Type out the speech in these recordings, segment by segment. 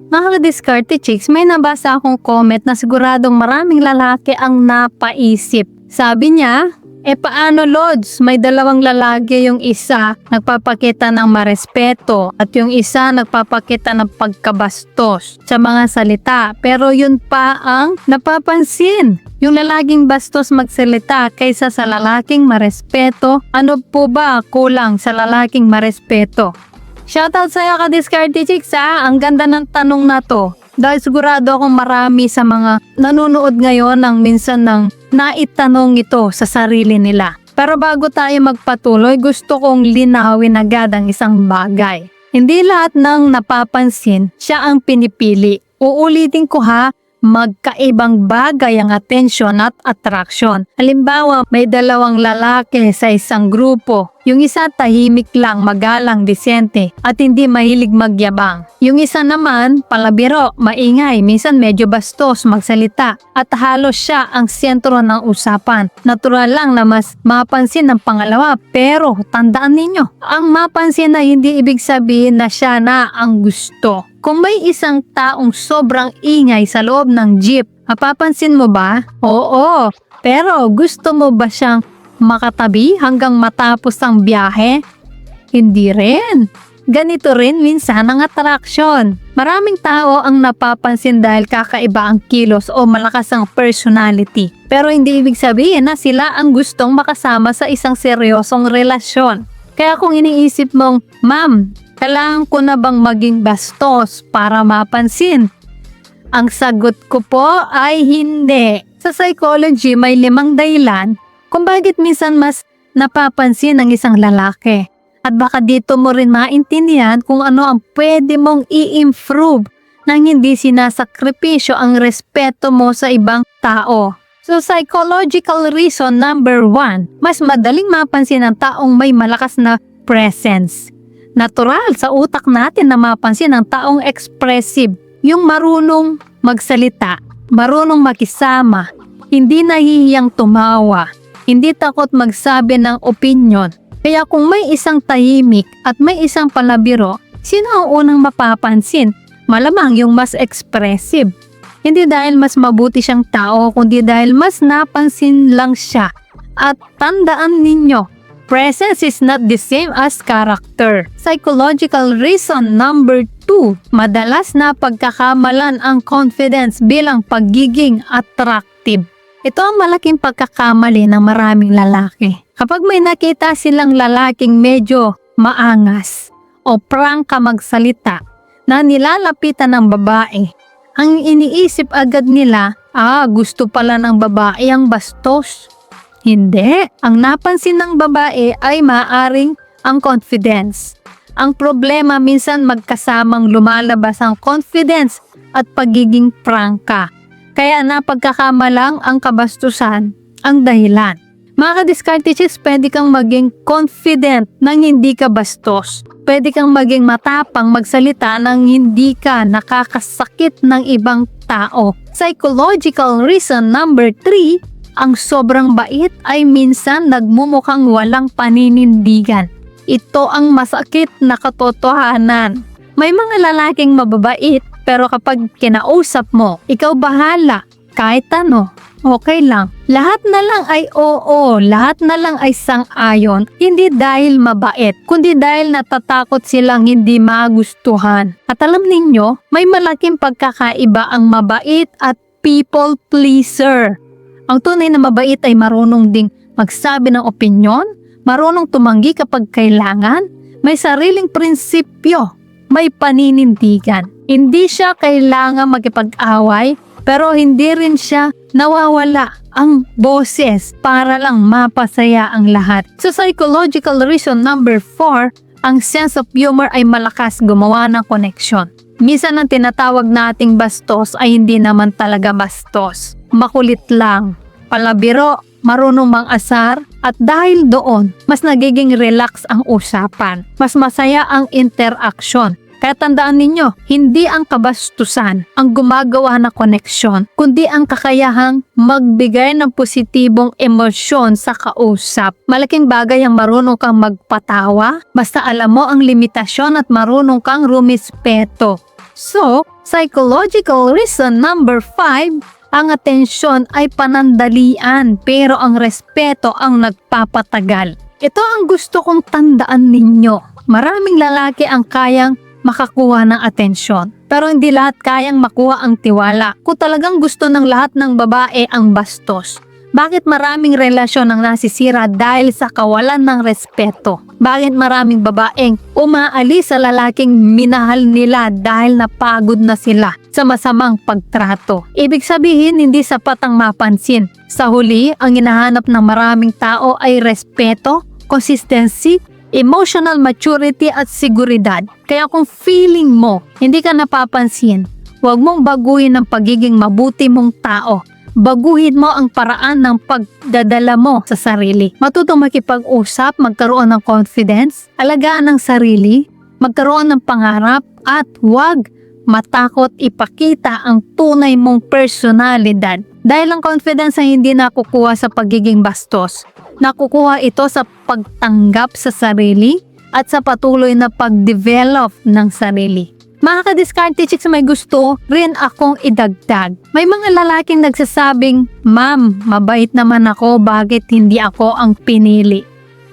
Mga diskarte chicks, may nabasa akong comment na siguradong maraming lalaki ang napaisip. Sabi niya, paano Lods? May dalawang lalaki, yung isa nagpapakita ng marespeto at yung isa nagpapakita ng pagkabastos sa mga salita. Pero yun pa ang napapansin. Yung lalaking bastos magsalita kaysa sa lalaking marespeto, ano po ba kulang sa lalaking marespeto? Shoutout sa'yo ka-diskarte chicks ha, ang ganda ng tanong na to. Dahil sigurado akong marami sa mga nanonood ngayon ng minsan ng naitanong ito sa sarili nila. Pero bago tayo magpatuloy, gusto kong linawin agad ang isang bagay. Hindi lahat ng napapansin, siya ang pinipili. Uulitin ko ha, magkaibang bagay ang atensyon at attraction. Halimbawa, may dalawang lalaki sa isang grupo. Yung isa tahimik lang, magalang, disente, at hindi mahilig magyabang. Yung isa naman, palabiro, maingay, minsan medyo bastos magsalita, at halos siya ang sentro ng usapan. Natural lang na mas mapansin ng pangalawa, pero tandaan ninyo, ang mapansin na hindi ibig sabihin na siya na ang gusto. Kung may isang taong sobrang ingay sa loob ng jeep, mapapansin mo ba? Oo, pero gusto mo ba siyang makatabi hanggang matapos ang biyahe? Hindi rin. Ganito rin minsan ang attraction. Maraming tao ang napapansin dahil kakaiba ang kilos o malakas ang personality. Pero hindi ibig sabihin na sila ang gustong makasama sa isang seryosong relasyon. Kaya kung iniisip mong, Ma'am, kailangan ko na bang maging bastos para mapansin? Ang sagot ko po ay hindi. Sa psychology, may 5 dahilan kung bakit minsan mas napapansin ng isang lalaki. At baka dito mo rin maintindihan kung ano ang pwede mong i-improve nang hindi sinasakripisyo ang respeto mo sa ibang tao. So psychological reason number 1, mas madaling mapansin ang taong may malakas na presence. Natural sa utak natin na mapansin ang taong expressive, yung marunong magsalita, marunong makisama, hindi nahihiyang tumawa, hindi takot magsabi ng opinyon. Kaya kung may isang tahimik at may isang palabiro, sino ang unang mapapansin? Malamang yung mas expressive. Hindi dahil mas mabuti siyang tao, kundi dahil mas napansin lang siya. At tandaan ninyo, presence is not the same as character. Psychological reason number 2, madalas na pagkakamalan ang confidence bilang pagiging attractive. Ito ang malaking pagkakamali ng maraming lalaki. Kapag may nakita silang lalaking medyo maangas o prangka magsalita na nilalapitan ng babae, ang iniisip agad nila, gusto pala ng babae ang bastos. Hindi. Ang napansin ng babae ay maaring ang confidence. Ang problema minsan magkasamang lumalabas ang confidence at pagiging prangka. Kaya napagkakamalang ang kabastusan ang dahilan. Mga ka-diskarte chicks, pwede kang maging confident nang hindi ka bastos. Pwede kang maging matapang magsalita nang hindi ka nakakasakit ng ibang tao. Psychological reason number 3, ang sobrang bait ay minsan nagmumukhang walang paninindigan. Ito ang masakit na katotohanan. May mga lalaking mababait pero kapag kinausap mo, ikaw bahala, kahit ano, okay lang. Lahat na lang ay oo, lahat na lang ay sang-ayon, hindi dahil mabait, kundi dahil natatakot silang hindi magustuhan. At alam ninyo, may malaking pagkakaiba ang mabait at people pleaser. Ang tunay na mabait ay marunong ding magsabi ng opinyon, marunong tumanggi kapag kailangan, may sariling prinsipyo, may paninindigan. Hindi siya kailangan makipag-away, pero hindi rin siya nawawala ang boses para lang mapasaya ang lahat. So psychological reason number 4, ang sense of humor ay malakas gumawa ng connection. Minsan ang tinatawag nating bastos ay hindi naman talaga bastos. Makulit lang, palabiro, marunong mang-asar, at dahil doon, mas nagiging relax ang usapan. Mas masaya ang interaction. Kaya tandaan ninyo, hindi ang kabastusan ang gumagawa ng koneksyon, kundi ang kakayahang magbigay ng positibong emosyon sa kausap. Malaking bagay ang marunong kang magpatawa, basta alam mo ang limitasyon at marunong kang rumispeto. So, Psychological reason number 5, ang atensyon ay panandalian pero ang respeto ang nagpapatagal. Ito ang gusto kong tandaan ninyo. Maraming lalaki ang kayang makakuha ng atensyon, pero hindi lahat kayang makuha ang tiwala. Kung talagang gusto ng lahat ng babae ang bastos, bakit maraming relasyon ang nasisira dahil sa kawalan ng respeto? Bakit maraming babaeng umaalis sa lalaking minahal nila dahil napagod na sila sa masamang pagtrato? Ibig sabihin, hindi sapat ang mapansin. Sa huli, ang hinahanap ng maraming tao ay respeto, consistency, emotional maturity at seguridad. Kaya kung feeling mo hindi ka napapansin, huwag mong baguhin ang pagiging mabuti mong tao. Baguhin mo ang paraan ng pagdadala mo sa sarili. Matutong makipag-usap, magkaroon ng confidence, alagaan ng sarili, magkaroon ng pangarap, at huwag matakot ipakita ang tunay mong personalidad. Dahil ang confidence ay hindi nakukuha sa pagiging bastos. Nakukuha ito sa pagtanggap sa sarili at sa patuloy na pag-develop ng sarili. Mga ka-diskarte chicks, may gusto rin akong idagdag. May mga lalaking nagsasabing, "Ma'am, mabait naman ako, bakit hindi ako ang pinili?"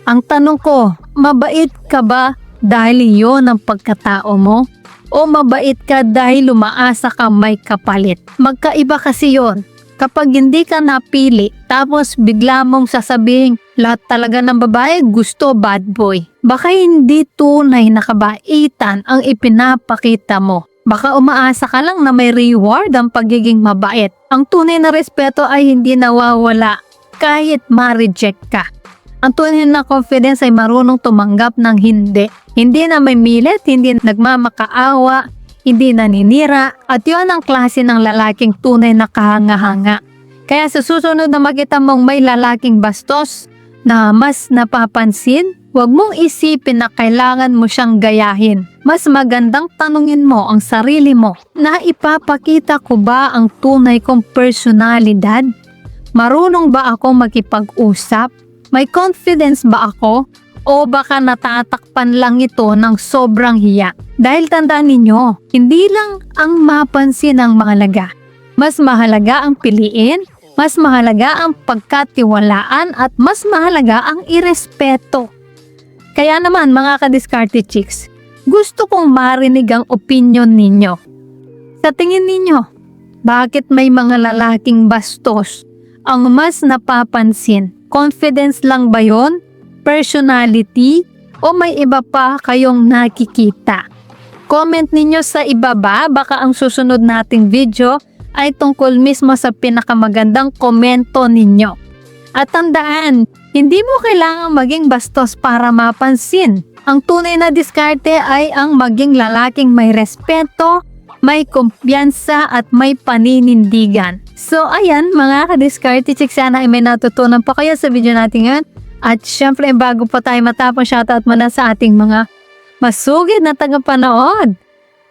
Ang tanong ko, mabait ka ba dahil iyon ang pagkatao mo? O mabait ka dahil umaasa ka may kapalit? Magkaiba kasi yon. Kapag hindi ka napili, tapos bigla mong sasabihin, lahat talaga ng babae gusto bad boy. Baka hindi tunay na kabaitan ang ipinapakita mo. Baka umaasa ka lang na may reward ang pagiging mabait. Ang tunay na respeto ay hindi nawawala kahit ma-reject ka. Ang tunay na confidence ay marunong tumanggap ng hindi. Hindi na may milit, hindi nagmamakaawa, hindi naninira, at yun ang klase ng lalaking tunay na kahanga-hanga. Kaya sa susunod na makita mong may lalaking bastos na mas napapansin, huwag mong isipin na kailangan mo siyang gayahin. Mas magandang tanungin mo ang sarili mo, na ipapakita ko ba ang tunay kong personalidad? Marunong ba ako makipag-usap? May confidence ba ako? O baka natatakpan lang ito ng sobrang hiya? Dahil tandaan ninyo, hindi lang ang mapansin ang mahalaga. Mas mahalaga ang piliin, mas mahalaga ang pagkatiwalaan, at mas mahalaga ang irespeto. Kaya naman mga ka-diskarte chicks, gusto kong marinig ang opinion ninyo. Sa tingin ninyo, bakit may mga lalaking bastos ang mas napapansin? Confidence lang ba yon? Personality? O may iba pa kayong nakikita? Comment ninyo sa ibaba, baka ang susunod nating video ay tungkol mismo sa pinakamagandang komento ninyo. At tandaan, hindi mo kailangang maging bastos para mapansin. Ang tunay na diskarte ay ang maging lalaking may respeto, may kumpiyansa at may paninindigan. So ayan mga ka-diskarte chicks, sana ay may natutunan pa kayo sa video natin ngayon. At syempre bago pa tayo matapos, shoutout muna sa ating mga masugid na tagapanood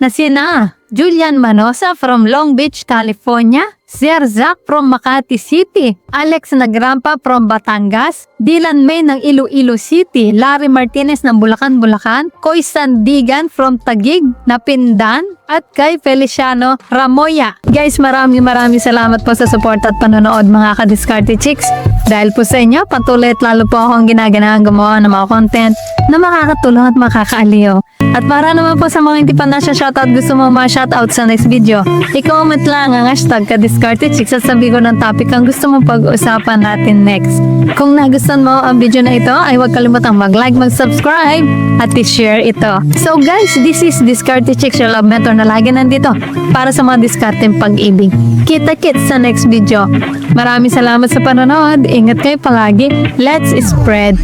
na sina Julian Manosa from Long Beach, California, Sir Zach from Makati City, Alex Nagrampa from Batangas, Dylan May ng Iloilo City, Larry Martinez ng Bulacan, Bulacan, Koy Sandigan from Taguig, Napindan, at kay Feliciano Ramoya. Guys, maraming salamat po sa support at panonood mga ka-diskarte chicks. Dahil po sa inyo, patuloy at lalo po akong ginaganahan gumawa ng mga content na makakatulong at makakaaliw. At para naman po sa mga hindi pa na-shoutout, gusto mo ma-shoutout sa next video, i-comment lang ang hashtag ka-diskarte chicks at sabi ko ng topic ang gusto mong pag-usapan natin next. Kung nagustuhan mo ang video na ito, ay huwag kalimutang mag-like, mag-subscribe, at i-share ito. So guys, this is Diskarte Chicks, your love mentor na lagi nandito para sa mga diskarteng pag-ibig. Kita-kits sa next video. Maraming salamat sa panonood. Ingat kayo palagi. Let's spread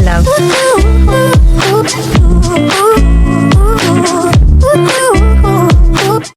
love.